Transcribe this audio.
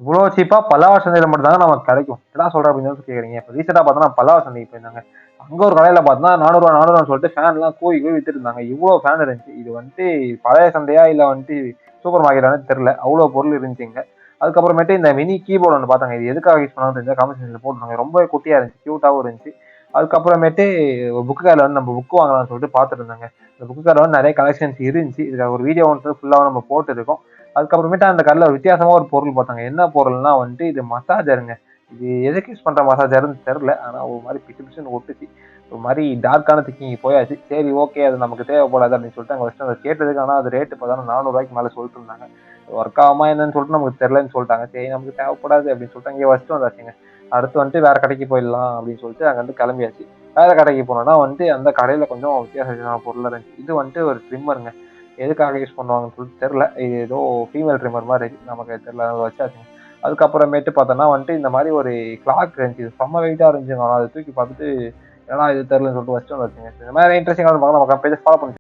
இவ்வளோ சீப்பா பல்லாவர் சந்தையில மட்டும் தாங்க நமக்கு கிடைக்கும். என்னடா சொல்ற அப்படின்னு சொல்லி கேட்குறீங்க. இப்போ ரீசெண்டாக பார்த்தோன்னா பல்லாவர் சந்தைக்கு போயிருந்தாங்க. அங்க ஒரு கடையில பார்த்தோன்னா ரூ. 400 400 சொல்லிட்டு ஃபேன்லாம் கூவி கூவி வித்துட்டு இருந்தாங்க. இவ்வளோ ஃபேன் இருந்துச்சு. இது வந்துட்டு பழைய சந்தையா இல்ல வந்துட்டு சூப்பர் மார்க்கெட்டானு தெரியல. அவ்வளோ பொருள் இருந்துச்சுங்க. அதுக்கப்புறமேட்டு இந்த மினி கீபோர்டு ஒன்று பார்த்தாங்க. இது எதுக்காக யூஸ் பண்ணாலும் தெரிஞ்சா கமெண்ட் செக்ஷன்ல போட்டுருந்தாங்க. ரொம்ப குட்டியா இருந்துச்சு, கியூட்டாவும் இருந்துச்சு. அதுக்கப்புறமேட்டு ஒரு புக்கு கடையில் வந்து நம்ம புக் வாங்கலாம்னு சொல்லிட்டு பார்த்துட்டு இருந்தாங்க. இந்த புக்கு கடையில் வந்து நிறைய கலெக்ஷன்ஸ் இருந்துச்சு. இதுக்கு ஒரு வீடியோ வந்து ஃபுல்லாக நம்ம போட்டுருக்கோம். அதுக்கப்புறமேட்டு அந்த கடையில் ஒரு வித்தியாசமா ஒரு பொருள் பார்த்தாங்க. என்ன பொருள்னா வந்துட்டு இது மசாஜருங்க. இது எதுக்கு யூஸ் பண்ற மசாஜர்னு தெரில. ஆனா ஒரு மாதிரி பிசு பிசுன்னு ஒட்டுச்சு. ஒரு மாதிரி டார்க்கான திங்கிங் போயாச்சு. சரி ஓகே அது நமக்கு தேவைப்படாது அப்படின்னு சொல்லிட்டு அங்கே ஃபஸ்ட்டு அதை கேட்டதுக்கு ஆனால் அது ரேட்டு பார்த்தா ரூ. 400 மேலே சொல்லிட்டு இருந்தாங்க. ஒர்க் ஆகுமா என்னன்னு சொல்லிட்டு நமக்கு தெரிலன்னு சொல்லிட்டாங்க. சரி நமக்கு தேவைப்படாது அப்படின்னு சொல்லிட்டு அங்கேயே வச்சுட்டு வந்தாச்சுங்க. அடுத்து வந்துட்டு வேற கடைக்கு போயிடலாம் அப்படின்னு சொல்லிட்டு அங்கே வந்து கிளம்பியாச்சு. வேற கடைக்கு போனோம்னா வந்துட்டு அந்த கடையில கொஞ்சம் வித்தியாசமான பொருள் இருந்துச்சு. இது வந்துட்டு ஒரு ட்ரிம்மருங்க. எதுக்காக யூஸ் பண்ணுவாங்கன்னு சொல்லிட்டு தெரில. இது ஏதோ ஃபீமேல் ட்ரிம்மர் மாதிரி நமக்கு தெரில. அதை வச்சாச்சுங்க. அதுக்கப்புறமேட்டு பார்த்தோன்னா வந்துட்டு இந்த மாதிரி ஒரு கிளாக் இருந்துச்சு. இது செம்ம வெயிட்டாக இருந்துச்சுங்க. அதை தூக்கி பார்த்துட்டு ஏன்னா இது தெரிலன்னு சொல்லிட்டு வச்சுட்டு வந்தாச்சுங்க. இந்த மாதிரி இன்ட்ரெஸ்டிங்கான பார்க்க நம்ம பேஜ் ஃபாலோ பண்ணி